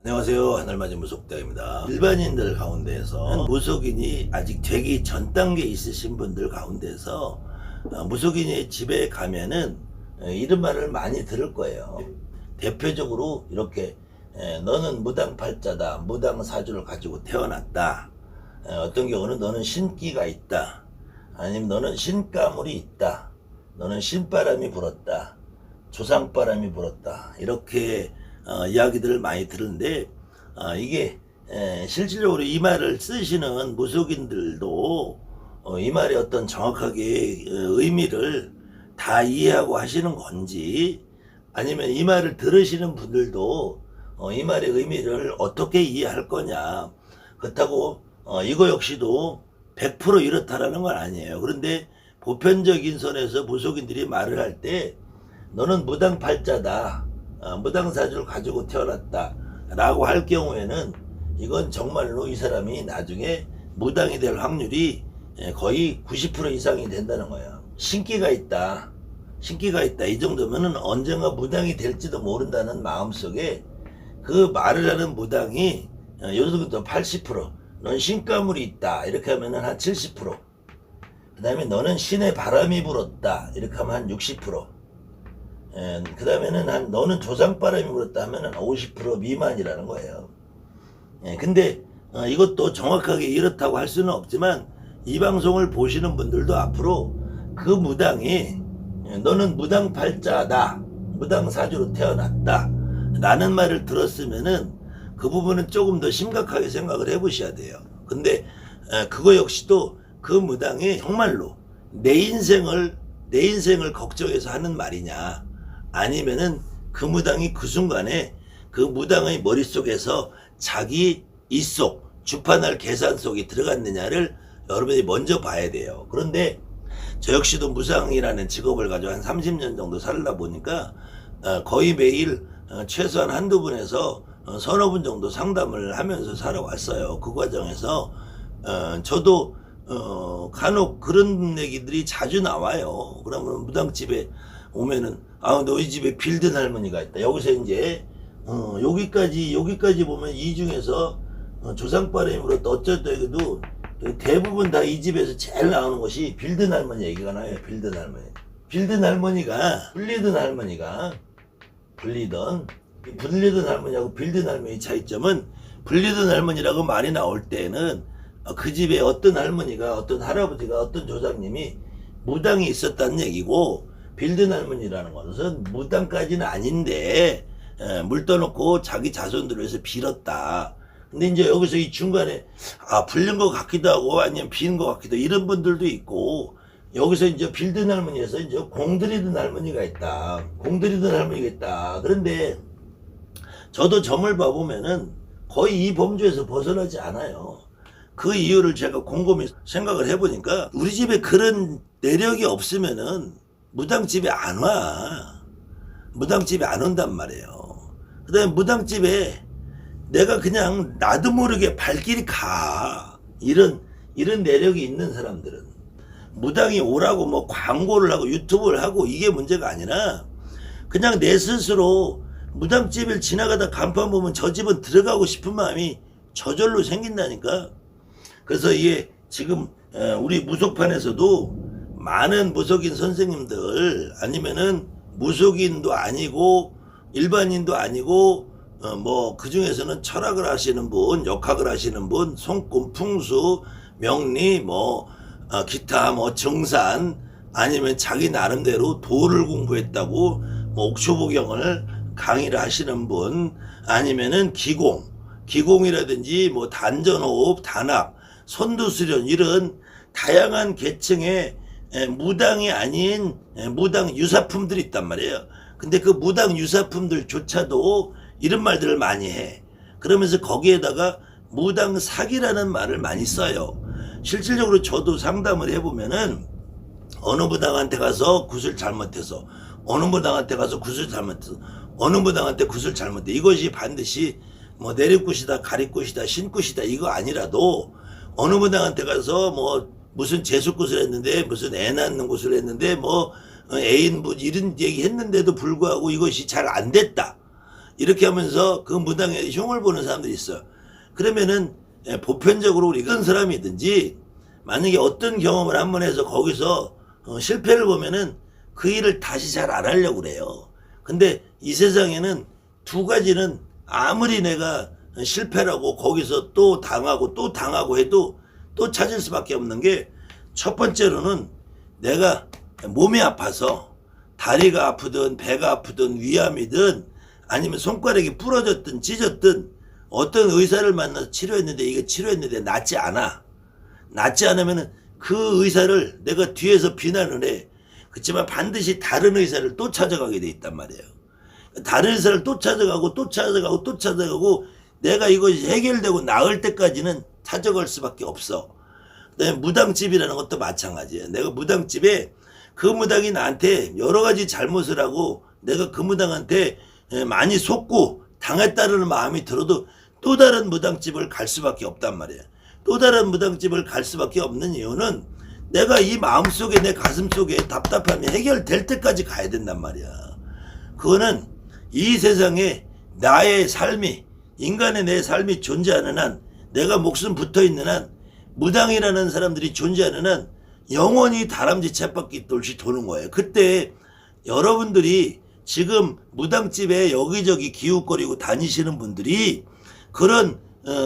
안녕하세요. 하늘맞은 무속대입니다. 일반인들 가운데에서 무속인이 아직 되기 전 단계에 있으신 분들 가운데서 무속인의 집에 가면은 이런 말을 많이 들을 거예요. 대표적으로 이렇게 너는 무당팔자다, 무당사주를 가지고 태어났다, 어떤 경우는 너는 신기가 있다, 아니면 너는 신가물이 있다, 너는 신바람이 불었다, 조상바람이 불었다, 이렇게 이야기들을 많이 들은데 이게 실질적으로 이 말을 쓰시는 무속인들도 이 말의 어떤 정확하게 의미를 다 이해하고 하시는 건지, 아니면 이 말을 들으시는 분들도 이 말의 의미를 어떻게 이해할 거냐, 그렇다고 이거 역시도 100% 이렇다라는 건 아니에요. 그런데 보편적인 선에서 무속인들이 말을 할 때 너는 무당팔자다, 무당사주를 가지고 태어났다 라고 할 경우에는 이건 정말로 이 사람이 나중에 무당이 될 확률이 거의 90% 이상이 된다는 거예요. 신기가 있다 이 정도면은 언젠가 무당이 될지도 모른다는 마음속에 그 말을 하는 무당이 요즘부터 80%, 넌 신가물이 있다 이렇게 하면은 한 70%, 그 다음에 너는 신의 바람이 불었다 이렇게 하면 한 60%, 그 다음에는 너는 조상바람이 불었다 하면은 50% 미만이라는 거예요. 근데 이것도 정확하게 이렇다고 할 수는 없지만, 이 방송을 보시는 분들도 앞으로 그 무당이 너는 무당팔자다, 무당사주로 태어났다 라는 말을 들었으면은 그 부분은 조금 더 심각하게 생각을 해보셔야 돼요. 근데 그거 역시도 그 무당이 정말로 내 인생을 걱정해서 하는 말이냐, 아니면은 그 무당이 그 순간에 그 무당의 머릿속에서 자기 입속 주판할 계산 속에 들어갔느냐를 여러분이 먼저 봐야 돼요. 그런데 저 역시도 무상이라는 직업을 가지고 한 30년 정도 살다 보니까 거의 매일 최소한 한두 분에서 서너 분 정도 상담을 하면서 살아왔어요. 그 과정에서 저도 간혹 그런 얘기들이 자주 나와요. 그러면 무당집에 오면은 너희 집에 빌든 할머니가 있다. 여기서 이제 여기까지 보면 이 중에서 조상바람으로 어쩌다 해도 대부분 다 이 집에서 제일 나오는 것이 빌든 할머니 얘기가 나와요. 빌든 할머니가 불리던 할머니하고 빌든 할머니 차이점은, 불리던 할머니라고 말이 나올 때는 그 집에 어떤 할머니가, 어떤 할아버지가, 어떤 조상님이 무당이 있었다는 얘기고, 빌든 할머니라는 것은 무당까지는 아닌데 물 떠놓고 자기 자손들을 위해서 빌었다. 근데 이제 여기서 이 중간에 불린 것 같기도 하고 아니면 비는 것 같기도 하고 이런 분들도 있고, 여기서 이제 빌든 할머니에서 이제 공들이던 할머니가 있다. 그런데 저도 점을 봐보면은 거의 이 범주에서 벗어나지 않아요. 그 이유를 제가 곰곰이 생각을 해보니까, 우리 집에 그런 내력이 없으면은 무당집에 안 와. 무당집에 안 온단 말이에요. 그 다음에 무당집에 내가 그냥 나도 모르게 발길이 가. 이런 내력이 있는 사람들은 무당이 오라고 뭐 광고를 하고 유튜브를 하고 이게 문제가 아니라, 그냥 내 스스로 무당집을 지나가다 간판 보면 저 집은 들어가고 싶은 마음이 저절로 생긴다니까. 그래서 이게 지금 우리 무속판에서도 많은 무속인 선생님들, 아니면은 무속인도 아니고 일반인도 아니고 뭐 그 중에서는 철학을 하시는 분, 역학을 하시는 분, 손금, 풍수, 명리, 기타 정산, 아니면 자기 나름대로 도를 공부했다고 옥초보경을 강의를 하시는 분, 아니면은 기공이라든지 단전호흡, 단학, 선두수련, 이런 다양한 계층의 무당이 아닌 무당 유사품들이 있단 말이에요. 근데 그 무당 유사품들조차도 이런 말들을 많이 해. 그러면서 거기에다가 무당 사기라는 말을 많이 써요. 실질적으로 저도 상담을 해보면은 어느 무당한테 가서 굿을 잘못해서, 어느 무당한테 가서 굿을 잘못해서, 어느 무당한테 굿을 잘못해, 이것이 반드시 내리굿이다, 가리굿이다, 신굿이다 이거 아니라도, 어느 무당한테 가서 무슨 재수굿을 했는데, 무슨 애 낳는 굿을 했는데, 애인 이런 얘기 했는데도 불구하고 이것이 잘 안 됐다. 이렇게 하면서 그 무당에 흉을 보는 사람들이 있어요. 그러면은 보편적으로 우리 어떤 사람이든지 만약에 어떤 경험을 한번 해서 거기서 실패를 보면은 그 일을 다시 잘 안 하려고 그래요. 근데 이 세상에는 두 가지는 아무리 내가 실패라고 거기서 또 당하고 해도 또 찾을 수밖에 없는 게, 첫 번째로는 내가 몸이 아파서 다리가 아프든 배가 아프든 위암이든 아니면 손가락이 부러졌든 찢었든 어떤 의사를 만나서 치료했는데 이게 치료했는데 낫지 않아. 낫지 않으면은 그 의사를 내가 뒤에서 비난을 해. 그렇지만 반드시 다른 의사를 또 찾아가게 돼 있단 말이에요. 다른 의사를 또 찾아가고 내가 이거 해결되고 나을 때까지는 찾아갈 수밖에 없어. 그다음에 무당집이라는 것도 마찬가지예요. 내가 무당집에 그 무당이 나한테 여러 가지 잘못을 하고 내가 그 무당한테 많이 속고 당했다는 마음이 들어도 또 다른 무당집을 갈 수밖에 없단 말이에요. 또 다른 무당집을 갈 수밖에 없는 이유는 내가 이 마음속에 내 가슴속에 답답함이 해결될 때까지 가야 된단 말이야. 그거는 이 세상에 나의 삶이, 인간의 내 삶이 존재하는 한, 내가 목숨 붙어있는 한, 무당이라는 사람들이 존재하는 한 영원히 다람쥐 쳇바퀴 돌시 도는 거예요. 그때 여러분들이 지금 무당집에 여기저기 기웃거리고 다니시는 분들이 그런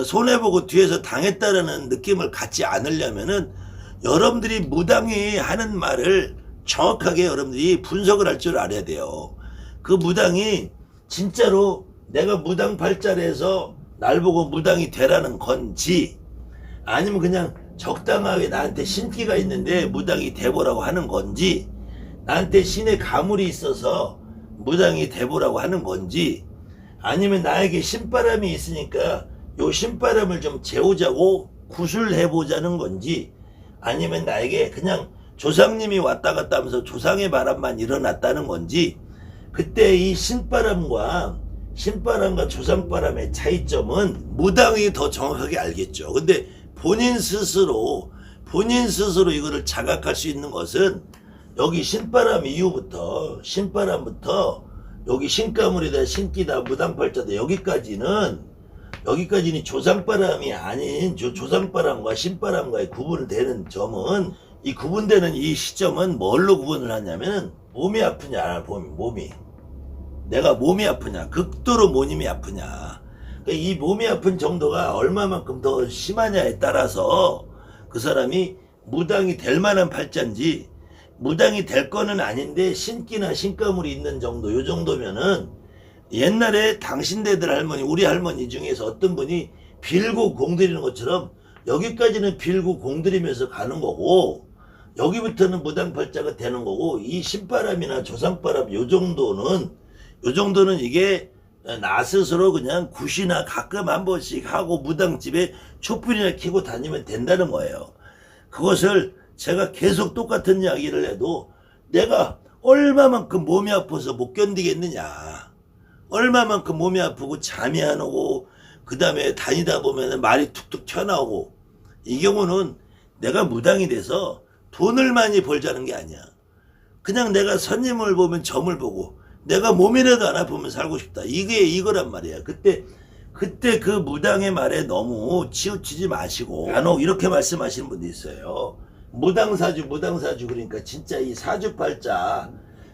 손해보고 뒤에서 당했다라는 느낌을 갖지 않으려면은 여러분들이 무당이 하는 말을 정확하게 여러분들이 분석을 할 줄 알아야 돼요. 그 무당이 진짜로 내가 무당 팔자에서 날 보고 무당이 되라는 건지, 아니면 그냥 적당하게 나한테 신기가 있는데 무당이 돼보라고 하는 건지, 나한테 신의 가물이 있어서 무당이 돼보라고 하는 건지, 아니면 나에게 신바람이 있으니까 요 신바람을 좀 재우자고 구슬해보자는 건지, 아니면 나에게 그냥 조상님이 왔다 갔다 하면서 조상의 바람만 일어났다는 건지, 그때 이 신바람과 조상바람의 차이점은 무당이 더 정확하게 알겠죠. 근데 본인 스스로 이거를 자각할 수 있는 것은 여기 신바람 이후부터, 신바람부터 여기 신가물이다, 신기다, 무당팔자다, 여기까지는 조상바람이 아닌 조상바람과 신바람과의 구분되는 점은, 이 구분되는 이 시점은 뭘로 구분을 하냐면, 몸이 아프냐, 몸이. 내가 몸이 아프냐, 극도로 몸이 아프냐. 이 몸이 아픈 정도가 얼마만큼 더 심하냐에 따라서 그 사람이 무당이 될 만한 팔자인지, 무당이 될 거는 아닌데 신기나 신가물이 있는 정도, 요 정도면은 옛날에 당신네들 할머니, 우리 할머니 중에서 어떤 분이 빌고 공들이는 것처럼 여기까지는 빌고 공들이면서 가는 거고, 여기부터는 무당팔자가 되는 거고, 이 신바람이나 조상바람 요 정도는 이게 나 스스로 그냥 굿이나 가끔 한 번씩 하고 무당집에 촛불이나 켜고 다니면 된다는 거예요. 그것을 제가 계속 똑같은 이야기를 해도 내가 얼마만큼 몸이 아파서 못 견디겠느냐, 얼마만큼 몸이 아프고 잠이 안 오고 그 다음에 다니다 보면 말이 툭툭 튀어나오고, 이 경우는 내가 무당이 돼서 돈을 많이 벌자는 게 아니야. 그냥 내가 선님을 보면 점을 보고 내가 몸이라도 안 아프면 살고 싶다, 이게 이거란 말이야. 그때 그 무당의 말에 너무 치우치지 마시고, 간혹 이렇게 말씀하시는 분도 있어요. 무당사주 그러니까 진짜 이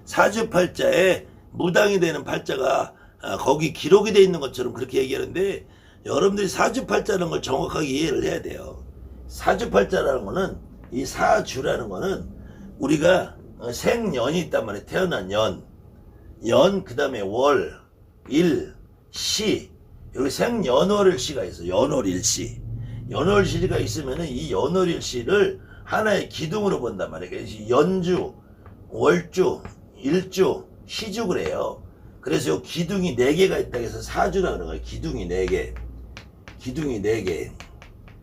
사주팔자에 무당이 되는 팔자가 거기 기록이 돼 있는 것처럼 그렇게 얘기하는데, 여러분들이 사주팔자라는 걸 정확하게 이해를 해야 돼요. 사주팔자라는 거는, 이 사주라는 거는 우리가 생년이 있단 말이에요. 태어난 연, 그 다음에 월, 일, 시, 여기 생연월일시가 있어요. 연월일시가 있으면은 이 연월일시를 하나의 기둥으로 본단 말이에요. 그래서 연주, 월주, 일주, 시주 그래요. 그래서 요 기둥이 4개가 있다 해서 사주라고 그러는 거예요. 기둥이 4개.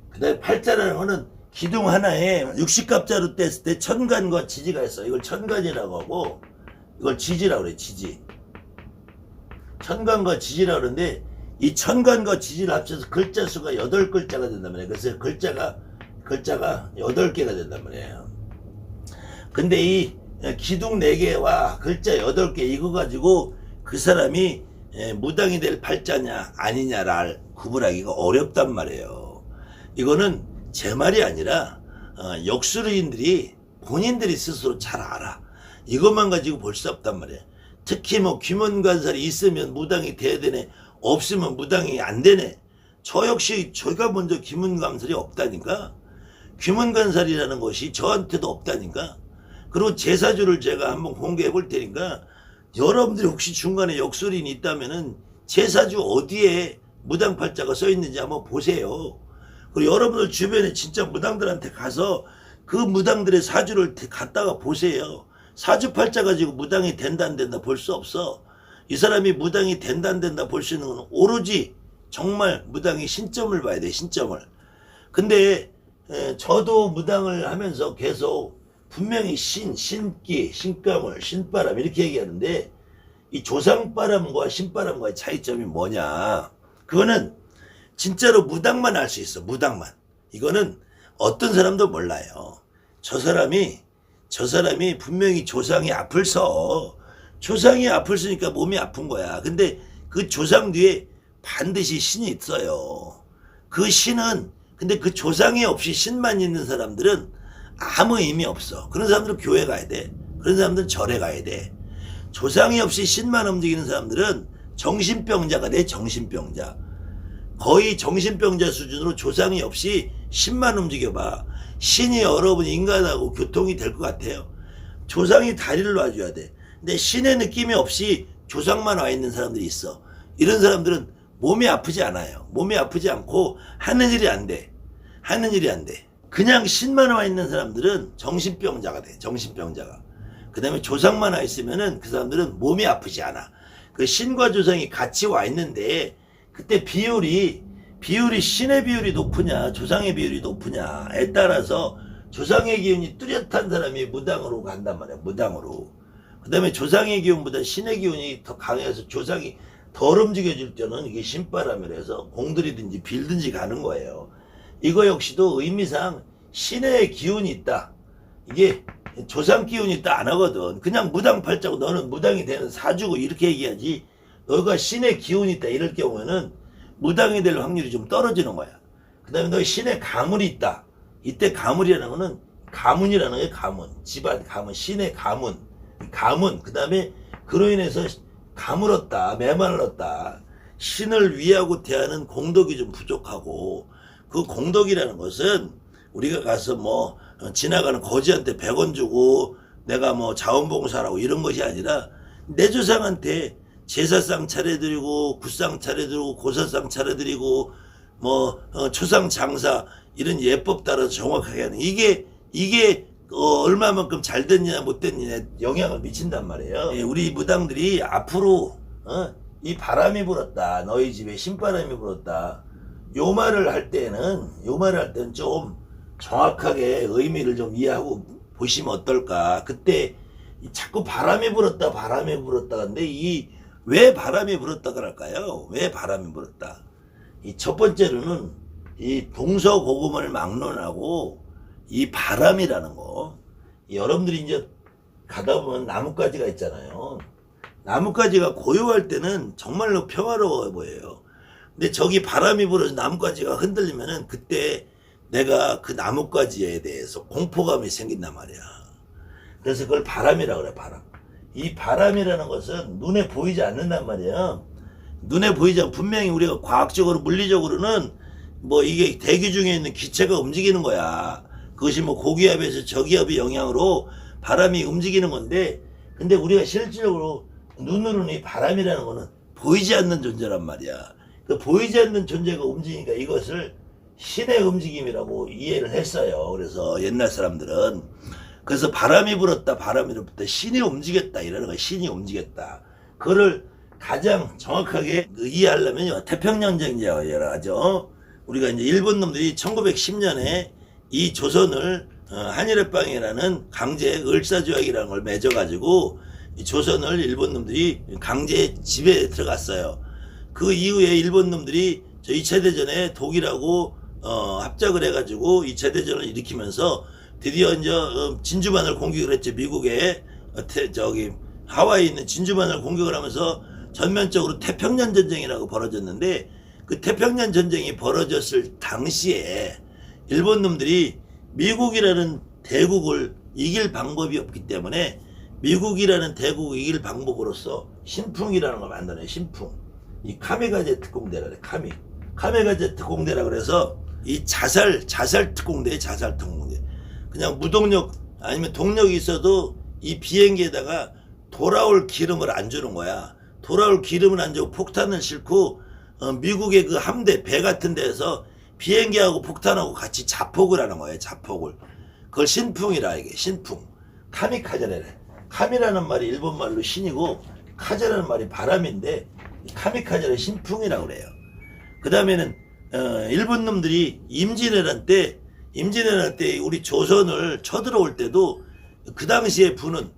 그 다음에 팔자라는 거는 기둥 하나에 60갑자로 뗐을 때 천간과 지지가 있어. 이걸 천간이라고 하고, 이걸 지지라고 그래, 지지. 천간과 지지라고 그러는데, 이 천간과 지지를 합쳐서 글자 수가 8글자가 된단 말이에요. 그래서 글자가 8개가 된단 말이에요. 근데 이 기둥 4개와 글자 8개 이거 가지고 그 사람이 무당이 될 팔자냐 아니냐를 구분하기가 어렵단 말이에요. 이거는 제 말이 아니라 역술인들이 본인들이 스스로 잘 알아. 이것만 가지고 볼 수 없단 말이에요. 특히 뭐 귀문관살이 있으면 무당이 돼야 되네, 없으면 무당이 안 되네. 저 역시 저희가 먼저 귀문관살이 없다니까. 귀문관살이라는 것이 저한테도 없다니까. 그리고 제사주를 제가 한번 공개해 볼 테니까 여러분들이 혹시 중간에 역술인이 있다면은 제사주 어디에 무당팔자가 써 있는지 한번 보세요. 그리고 여러분들 주변에 진짜 무당들한테 가서 그 무당들의 사주를 갖다가 보세요. 사주팔자 가지고 무당이 된다 안 된다 볼 수 없어. 이 사람이 무당이 된다 안 된다 볼 수 있는 건 오로지 정말 무당이 신점을 봐야 돼, 신점을. 근데 저도 무당을 하면서 계속 분명히 신기, 신가물, 신바람 이렇게 얘기하는데 이 조상바람과 신바람과의 차이점이 뭐냐. 그거는 진짜로 무당만 알 수 있어. 무당만. 이거는 어떤 사람도 몰라요. 저 사람이 분명히 조상이 앞을 서. 조상이 앞을 서니까 몸이 아픈 거야. 근데 그 조상 뒤에 반드시 신이 있어요. 그 신은, 근데 그 조상이 없이 신만 있는 사람들은 아무 의미 없어. 그런 사람들은 교회 가야 돼. 그런 사람들은 절에 가야 돼. 조상이 없이 신만 움직이는 사람들은 정신병자가 돼. 정신병자. 거의 정신병자 수준으로 조상이 없이 신만 움직여봐. 신이 여러분 인간하고 교통이 될 것 같아요. 조상이 다리를 놔줘야 돼. 근데 신의 느낌이 없이 조상만 와 있는 사람들이 있어. 이런 사람들은 몸이 아프지 않아요. 몸이 아프지 않고 하는 일이 안 돼. 하는 일이 안 돼. 그냥 신만 와 있는 사람들은 정신병자가 돼. 정신병자가. 그 다음에 조상만 와 있으면은 그 사람들은 몸이 아프지 않아. 그 신과 조상이 같이 와 있는데 그때 비율이 신의 비율이 높으냐 조상의 비율이 높으냐에 따라서 조상의 기운이 뚜렷한 사람이 무당으로 간단 말이야. 무당으로. 그 다음에 조상의 기운보다 신의 기운이 더 강해서 조상이 덜 움직여줄 때는 이게 신바람이라서 공들이든지 빌든지 가는 거예요. 이거 역시도 의미상 신의 기운이 있다. 이게 조상 기운이 있다 안 하거든. 그냥 무당 팔자고 너는 무당이 되는 사주고 이렇게 얘기하지. 너가 신의 기운이 있다 이럴 경우에는 무당이 될 확률이 좀 떨어지는 거야. 그 다음에 너 신의 가문이 있다. 이때 가문이라는 거는 가문이라는 게 가문. 집안 가문. 신의 가문. 가문. 그 다음에 그로 인해서 가물었다. 메말랐다. 신을 위하고 대하는 공덕이 좀 부족하고 그 공덕이라는 것은 우리가 가서 뭐 지나가는 거지한테 100원 주고 내가 뭐 자원봉사라고 이런 것이 아니라 내 조상한테 제사상 차려드리고 굿상 차려드리고 고사상 차려드리고 뭐 초상 장사 이런 예법 따라서 정확하게 하는 이게 얼마만큼 잘 됐냐 못 됐느냐 영향을 미친단 말이에요. 우리 무당들이 앞으로 이 바람이 불었다. 너희 집에 신바람이 불었다. 요 말을 할 때는 좀 정확하게 의미를 좀 이해하고 보시면 어떨까. 그때 자꾸 바람이 불었다 근데 왜 바람이 불었다 그럴까요? 왜 바람이 불었다? 이 첫 번째로는 이 동서고금을 막론하고 이 바람이라는 거, 여러분들이 이제 가다 보면 나뭇가지가 있잖아요. 나뭇가지가 고요할 때는 정말로 평화로워 보여요. 근데 저기 바람이 불어서 나뭇가지가 흔들리면은 그때 내가 그 나뭇가지에 대해서 공포감이 생긴단 말이야. 그래서 그걸 바람이라고 그래. 바람. 이 바람이라는 것은 눈에 보이지 않는단 말이야. 눈에 보이지 않고 분명히 우리가 과학적으로 물리적으로는 뭐 이게 대기 중에 있는 기체가 움직이는 거야. 그것이 뭐 고기압에서 저기압의 영향으로 바람이 움직이는 건데, 근데 우리가 실질적으로 눈으로는 이 바람이라는 거는 보이지 않는 존재란 말이야. 그 보이지 않는 존재가 움직이니까 이것을 신의 움직임이라고 이해를 했어요. 그래서 옛날 사람들은. 그래서 바람이 불었다 신이 움직였다 이러는 거야. 신이 움직였다. 그거를 가장 정확하게 이해하려면 태평양전쟁이라고 하죠. 우리가 이제 일본 놈들이 1910년에 이 조선을 한일협방이라는 강제 을사조약이라는 걸 맺어가지고 이 조선을 일본 놈들이 강제 지배에 들어갔어요. 그 이후에 일본 놈들이 저 2차 대전에 독일하고 합작을 해가지고 2차 대전을 일으키면서 드디어 이제 진주만을 공격을 했죠. 미국에 저기 하와이에 있는 진주만을 공격을 하면서 전면적으로 태평양 전쟁이라고 벌어졌는데 그 태평양 전쟁이 벌어졌을 당시에 일본 놈들이 미국이라는 대국을 이길 방법이 없기 때문에 미국이라는 대국을 이길 방법으로서 신풍이라는 걸 만드네. 신풍. 이 카미가제 특공대라 그래. 카미가제 특공대라 그래서 이 자살 특공대. 그냥 무동력 아니면 동력이 있어도 이 비행기에다가 돌아올 기름을 안 주는 거야. 돌아올 기름을 안 주고 폭탄을 싣고 미국의 그 함대 배 같은 데에서 비행기하고 폭탄하고 같이 자폭을 하는 거예요. 자폭을. 그걸 신풍이라 이게. 신풍. 카미카제래. 카미라는 말이 일본 말로 신이고 카제라는 말이 바람인데 카미카제를 신풍이라고 그래요. 그 다음에는 일본 놈들이 임진왜란 때 우리 조선을 쳐들어올 때도 그 당시에 부는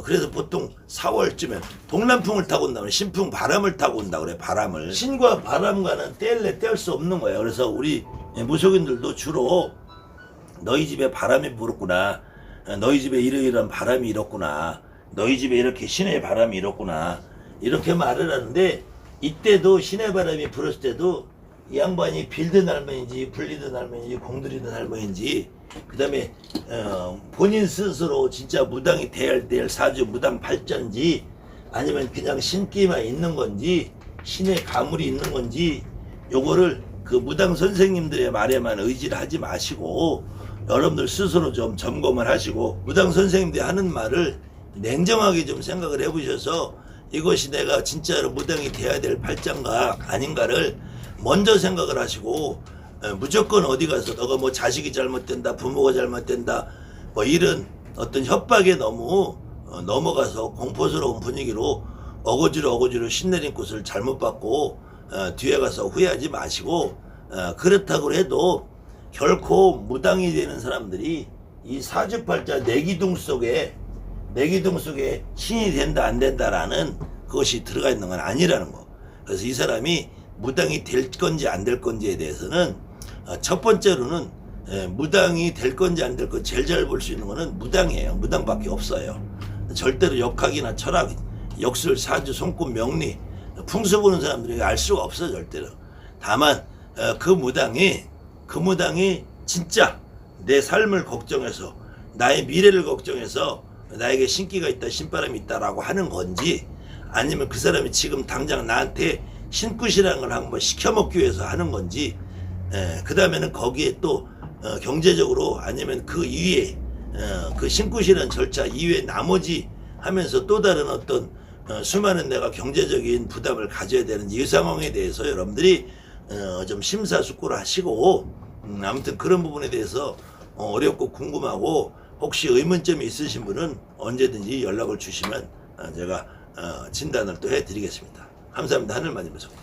그래서 보통 4월쯤에 동남풍을 타고 온다면 신풍 바람을 타고 온다 그래. 바람을. 신과 바람과는 뗄 수 없는 거예요. 그래서 우리 무속인들도 주로 너희 집에 바람이 불었구나, 너희 집에 이러이러한 바람이 일었구나, 너희 집에 이렇게 신의 바람이 일었구나, 이렇게 말을 하는데, 이때도 신의 바람이 불었을 때도 이 양반이 빌든 할머니인지 불리든 할머니인지 공들이든 할머니인지 그 다음에 본인 스스로 진짜 무당이 대할 사주 무당 발전지 아니면 그냥 신기만 있는 건지 신의 가물이 있는 건지 요거를 그 무당 선생님들의 말에만 의지를 하지 마시고 여러분들 스스로 좀 점검을 하시고 무당 선생님들이 하는 말을 냉정하게 좀 생각을 해보셔서 이것이 내가 진짜로 무당이 돼야 될 발전가 아닌가를 먼저 생각을 하시고 무조건 어디 가서 너가 뭐 자식이 잘못된다, 부모가 잘못된다, 뭐 이런 어떤 협박에 너무 넘어가서 공포스러운 분위기로 어거지로 신내린 꽃을 잘못 받고 뒤에 가서 후회하지 마시고 그렇다고 해도 결코 무당이 되는 사람들이 이 사주팔자 내기둥 속에 신이 된다 안 된다라는 그것이 들어가 있는 건 아니라는 거. 그래서 이 사람이 무당이 될 건지 안 될 건지에 대해서는 첫 번째로는 무당이 될 건지 안 될 건지 제일 잘 볼 수 있는 거는 무당이에요. 무당밖에 없어요. 절대로 역학이나 철학, 역술, 사주, 손금, 명리, 풍수 보는 사람들이 알 수가 없어 절대로. 다만 그 무당이 진짜 내 삶을 걱정해서 나의 미래를 걱정해서 나에게 신기가 있다, 신바람이 있다라고 하는 건지 아니면 그 사람이 지금 당장 나한테 신굿이라는 걸 한번 시켜먹기 위해서 하는 건지 그 다음에는 거기에 또 경제적으로 아니면 그 이외에 그 신굿이라는 절차 이외에 나머지 하면서 또 다른 어떤 수많은 내가 경제적인 부담을 가져야 되는 이 상황에 대해서 여러분들이 좀 심사숙고를 하시고 아무튼 그런 부분에 대해서 어렵고 궁금하고 혹시 의문점이 있으신 분은 언제든지 연락을 주시면 제가 진단을 또 해드리겠습니다. 감사합니다. 하늘마님 무속대.